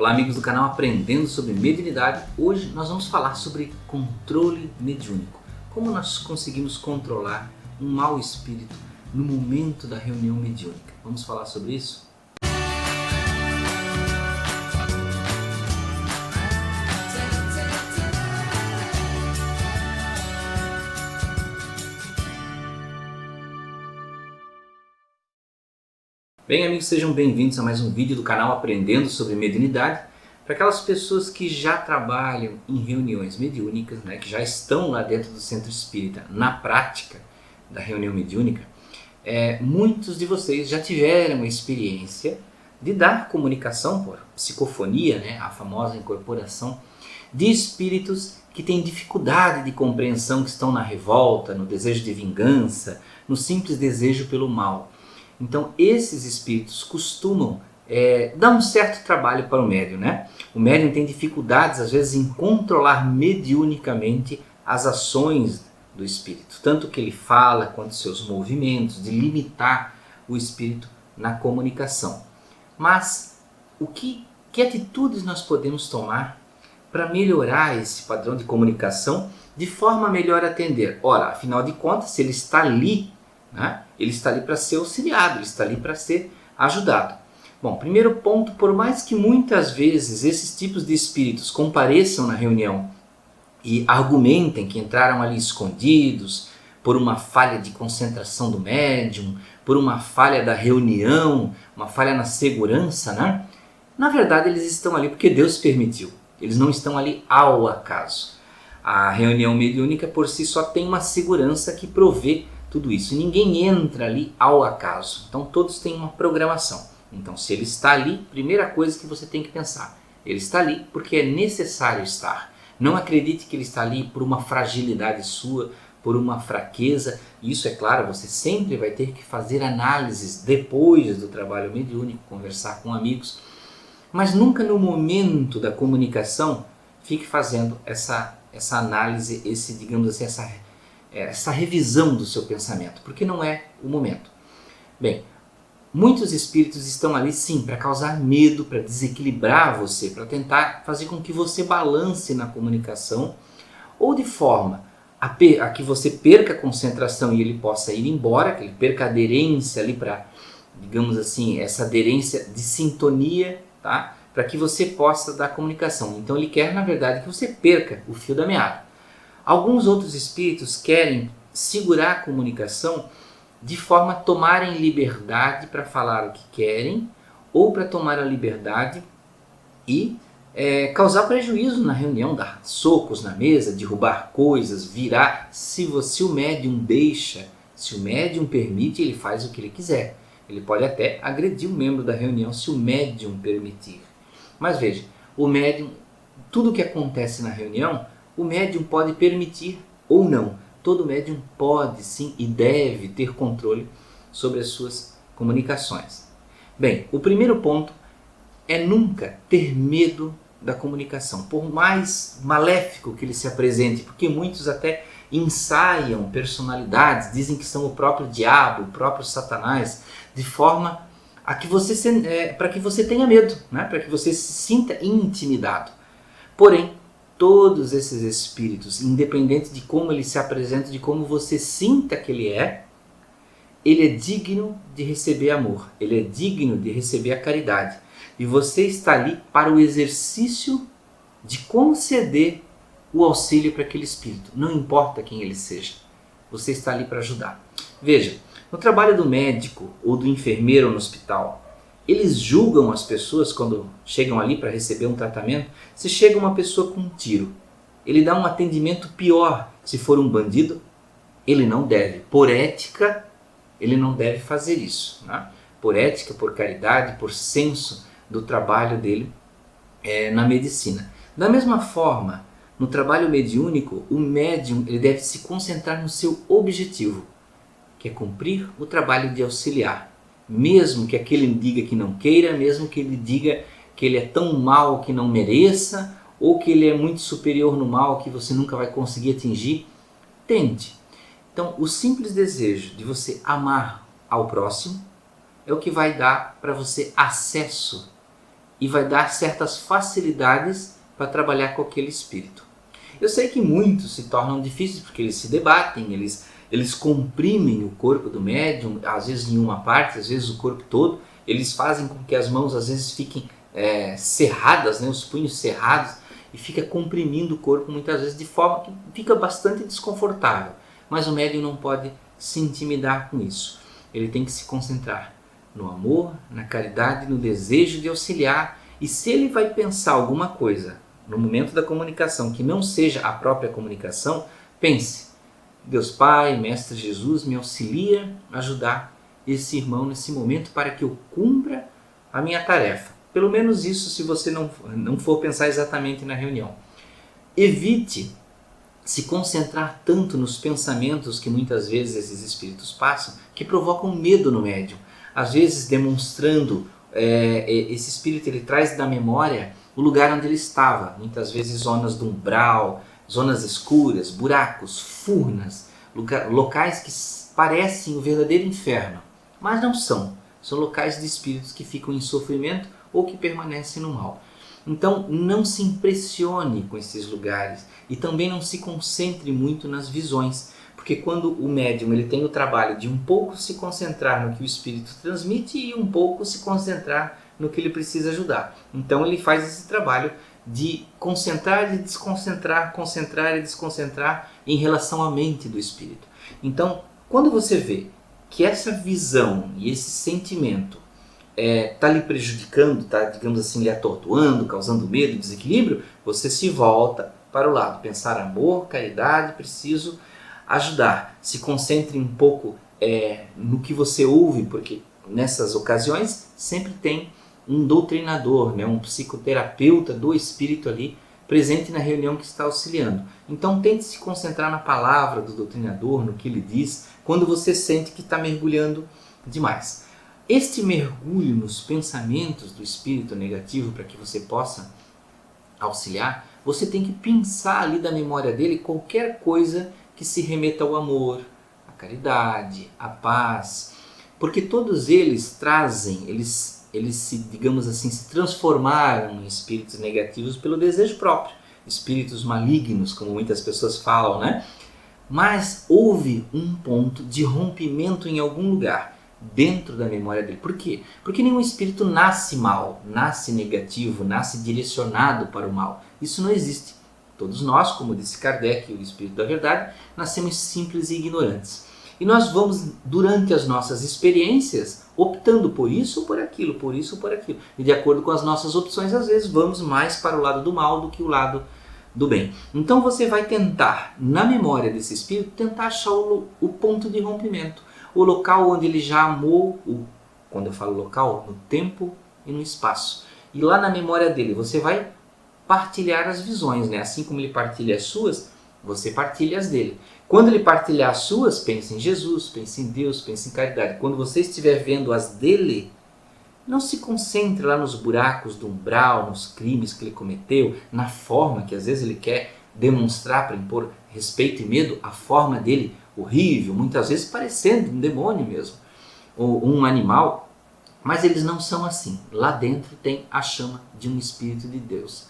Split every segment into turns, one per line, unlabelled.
Olá amigos do canal Aprendendo sobre Mediunidade. Hoje nós vamos falar sobre controle mediúnico. Como nós conseguimos controlar um mau espírito no momento da reunião mediúnica. Vamos falar sobre isso? Bem amigos, sejam bem-vindos a mais um vídeo do canal Aprendendo sobre Mediunidade. Para aquelas pessoas que já trabalham em reuniões mediúnicas, que já estão lá dentro do centro espírita na prática da reunião mediúnica, muitos de vocês já tiveram a experiência de dar comunicação por psicofonia, a famosa incorporação de espíritos que têm dificuldade de compreensão, que estão na revolta, no desejo de vingança, no simples desejo pelo mal. Então esses espíritos costumam dar um certo trabalho para o médium, O médium tem dificuldades às vezes em controlar mediunicamente as ações do espírito, tanto que ele fala quanto seus movimentos, de limitar o espírito na comunicação. Mas que atitudes nós podemos tomar para melhorar esse padrão de comunicação de forma a melhor atender? Ora, afinal de contas, se ele está ali, ele está ali para ser auxiliado, ele está ali para ser ajudado. Bom, primeiro ponto, por mais que muitas vezes esses tipos de espíritos compareçam na reunião e argumentem que entraram ali escondidos por uma falha de concentração do médium, por uma falha da reunião, uma falha na segurança, na verdade eles estão ali porque Deus permitiu, eles não estão ali ao acaso. A reunião mediúnica por si só tem uma segurança que provê tudo isso. Ninguém entra ali ao acaso. Então todos têm uma programação. Então se ele está ali, primeira coisa que você tem que pensar, ele está ali porque é necessário estar. Não acredite que ele está ali por uma fragilidade sua, por uma fraqueza. Isso é claro, você sempre vai ter que fazer análises depois do trabalho mediúnico, conversar com amigos. Mas nunca no momento da comunicação fique fazendo essa análise, essa revisão do seu pensamento, porque não é o momento. Bem, muitos espíritos estão ali sim para causar medo, para desequilibrar você, para tentar fazer com que você balance na comunicação, ou de forma a que você perca a concentração e ele possa ir embora, que ele perca a aderência ali para, digamos assim, essa aderência de sintonia, para que você possa dar comunicação. Então ele quer, na verdade, que você perca o fio da meada. Alguns outros espíritos querem segurar a comunicação de forma a tomarem liberdade para falar o que querem, ou para tomar a liberdade e causar prejuízo na reunião, dar socos na mesa, derrubar coisas, virar. Se o médium deixa, se o médium permite, ele faz o que ele quiser. Ele pode até agredir o membro da reunião se o médium permitir. Mas veja, o médium, tudo o que acontece na reunião, o médium pode permitir ou não. Todo médium pode sim e deve ter controle sobre as suas comunicações. Bem, o primeiro ponto é nunca ter medo da comunicação, por mais maléfico que ele se apresente, porque muitos até ensaiam personalidades, dizem que são o próprio diabo, o próprio Satanás, de forma a que para que você tenha medo, para que você se sinta intimidado. Porém, todos esses espíritos, independente de como ele se apresenta, de como você sinta que ele é digno de receber amor, ele é digno de receber a caridade. E você está ali para o exercício de conceder o auxílio para aquele espírito, não importa quem ele seja, você está ali para ajudar. Veja, no trabalho do médico ou do enfermeiro no hospital, eles julgam as pessoas quando chegam ali para receber um tratamento. Se chega uma pessoa com um tiro, ele dá um atendimento pior. Se for um bandido, ele não deve. Por ética, ele não deve fazer isso. Por ética, por caridade, por senso do trabalho dele na medicina. Da mesma forma, no trabalho mediúnico, o médium ele deve se concentrar no seu objetivo, que é cumprir o trabalho de auxiliar. Mesmo que aquele diga que não queira, mesmo que ele diga que ele é tão mau que não mereça, ou que ele é muito superior no mal que você nunca vai conseguir atingir, tente. Então, o simples desejo de você amar ao próximo é o que vai dar para você acesso e vai dar certas facilidades para trabalhar com aquele espírito. Eu sei que muitos se tornam difíceis porque eles se debatem, eles comprimem o corpo do médium, às vezes em uma parte, às vezes o corpo todo. Eles fazem com que as mãos às vezes fiquem cerradas, né, os punhos cerrados, e fica comprimindo o corpo muitas vezes de forma que fica bastante desconfortável. Mas o médium não pode se intimidar com isso. Ele tem que se concentrar no amor, na caridade, no desejo de auxiliar. E se ele vai pensar alguma coisa no momento da comunicação que não seja a própria comunicação, pense: Deus Pai, Mestre Jesus, me auxilia a ajudar esse irmão nesse momento para que eu cumpra a minha tarefa. Pelo menos isso, se você não for pensar exatamente na reunião. Evite se concentrar tanto nos pensamentos que muitas vezes esses espíritos passam, que provocam medo no médium. Às vezes demonstrando, esse espírito ele traz da memória o lugar onde ele estava. Muitas vezes zonas do umbral, zonas escuras, buracos, furnas, locais que parecem o verdadeiro inferno, mas não são. São locais de espíritos que ficam em sofrimento ou que permanecem no mal. Então não se impressione com esses lugares e também não se concentre muito nas visões, porque quando o médium ele tem o trabalho de um pouco se concentrar no que o espírito transmite e um pouco se concentrar no que ele precisa ajudar. Então ele faz esse trabalho de concentrar e desconcentrar, concentrar e desconcentrar em relação à mente do espírito. Então, quando você vê que essa visão e esse sentimento está lhe prejudicando, está, digamos assim, lhe atordoando, causando medo, desequilíbrio, você se volta para o lado, pensar amor, caridade, preciso ajudar. Se concentre um pouco no que você ouve, porque nessas ocasiões sempre tem um doutrinador, né, um psicoterapeuta do espírito ali presente na reunião que está auxiliando. Então tente se concentrar na palavra do doutrinador, no que ele diz, quando você sente que está mergulhando demais. Este mergulho nos pensamentos do espírito negativo, para que você possa auxiliar, você tem que pensar ali da memória dele qualquer coisa que se remeta ao amor, à caridade, à paz, porque todos eles trazem, eles se, digamos assim, se transformaram em espíritos negativos pelo desejo próprio, espíritos malignos, como muitas pessoas falam, né? Mas houve um ponto de rompimento em algum lugar dentro da memória dele. Por quê? Porque nenhum espírito nasce mal, nasce negativo, nasce direcionado para o mal. Isso não existe. Todos nós, como disse Kardec, o Espírito da Verdade, nascemos simples e ignorantes. E nós vamos, durante as nossas experiências, optando por isso ou por aquilo, por isso ou por aquilo. E de acordo com as nossas opções, às vezes vamos mais para o lado do mal do que o lado do bem. Então você vai tentar, na memória desse espírito, tentar achar o ponto de rompimento. O local onde ele já amou, quando eu falo local, no tempo e no espaço. E lá na memória dele, você vai partilhar as visões, né? Assim como ele partilha as suas, você partilha as dele. Quando ele partilhar as suas, pense em Jesus, pense em Deus, pense em caridade. Quando você estiver vendo as dele, não se concentre lá nos buracos do umbral, nos crimes que ele cometeu, na forma que às vezes ele quer demonstrar para impor respeito e medo, a forma dele horrível, muitas vezes parecendo um demônio mesmo, ou um animal, mas eles não são assim. Lá dentro tem a chama de um Espírito de Deus.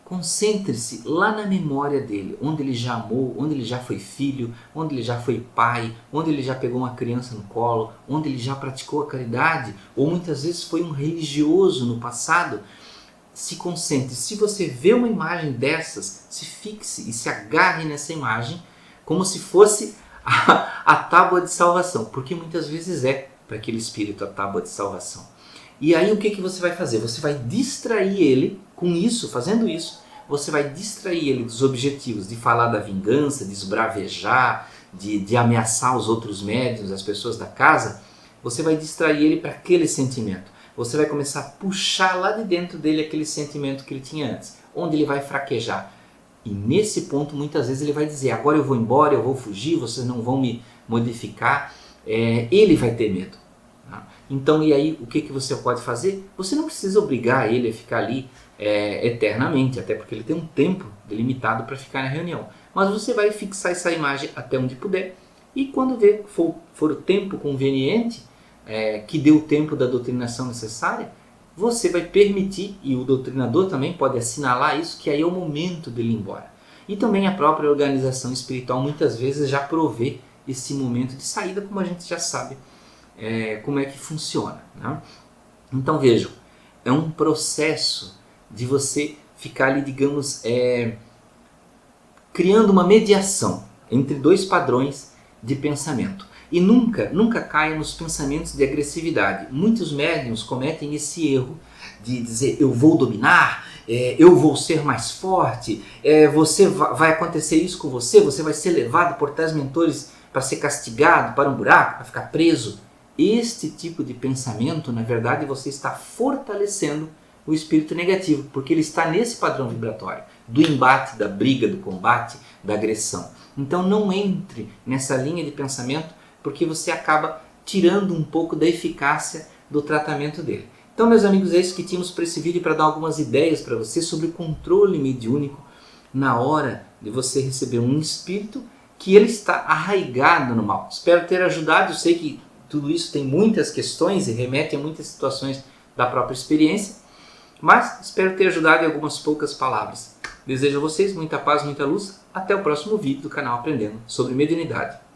Concentre-se lá na memória dele, onde ele já amou, onde ele já foi filho, onde ele já foi pai, onde ele já pegou uma criança no colo, onde ele já praticou a caridade, ou muitas vezes foi um religioso no passado. Se concentre. Se você vê uma imagem dessas, se fixe e se agarre nessa imagem como se fosse a tábua de salvação, porque muitas vezes é para aquele espírito a tábua de salvação. E aí o que você vai fazer? Você vai distrair ele com isso, fazendo isso, você vai distrair ele dos objetivos de falar da vingança, de esbravejar, de ameaçar os outros médiuns, as pessoas da casa. Você vai distrair ele para aquele sentimento. Você vai começar a puxar lá de dentro dele aquele sentimento que ele tinha antes, onde ele vai fraquejar. E nesse ponto, muitas vezes ele vai dizer, agora eu vou embora, eu vou fugir, vocês não vão me modificar. Ele vai ter medo. Então, e aí, o que você pode fazer? Você não precisa obrigar ele a ficar ali eternamente, até porque ele tem um tempo delimitado para ficar na reunião. Mas você vai fixar essa imagem até onde puder. E quando for o tempo conveniente, que dê o tempo da doutrinação necessária, você vai permitir, e o doutrinador também pode assinalar isso, que aí é o momento dele ir embora. E também a própria organização espiritual muitas vezes já provê esse momento de saída, como a gente já sabe como é que funciona, né? Então vejam, é um processo de você ficar ali, digamos, criando uma mediação entre dois padrões de pensamento. E nunca caia nos pensamentos de agressividade. Muitos médiuns cometem esse erro de dizer eu vou dominar, eu vou ser mais forte, vai acontecer isso com você, você vai ser levado por tais mentores para ser castigado, para um buraco, para ficar preso. Este tipo de pensamento, na verdade, você está fortalecendo o espírito negativo, porque ele está nesse padrão vibratório, do embate, da briga, do combate, da agressão. Então não entre nessa linha de pensamento, porque você acaba tirando um pouco da eficácia do tratamento dele. Então, meus amigos, é isso que tínhamos para esse vídeo, para dar algumas ideias para você sobre o controle mediúnico na hora de você receber um espírito que ele está arraigado no mal. Espero ter ajudado. Eu sei que tudo isso tem muitas questões e remete a muitas situações da própria experiência, mas espero ter ajudado em algumas poucas palavras. Desejo a vocês muita paz, muita luz. Até o próximo vídeo do canal Aprendendo sobre Mediunidade.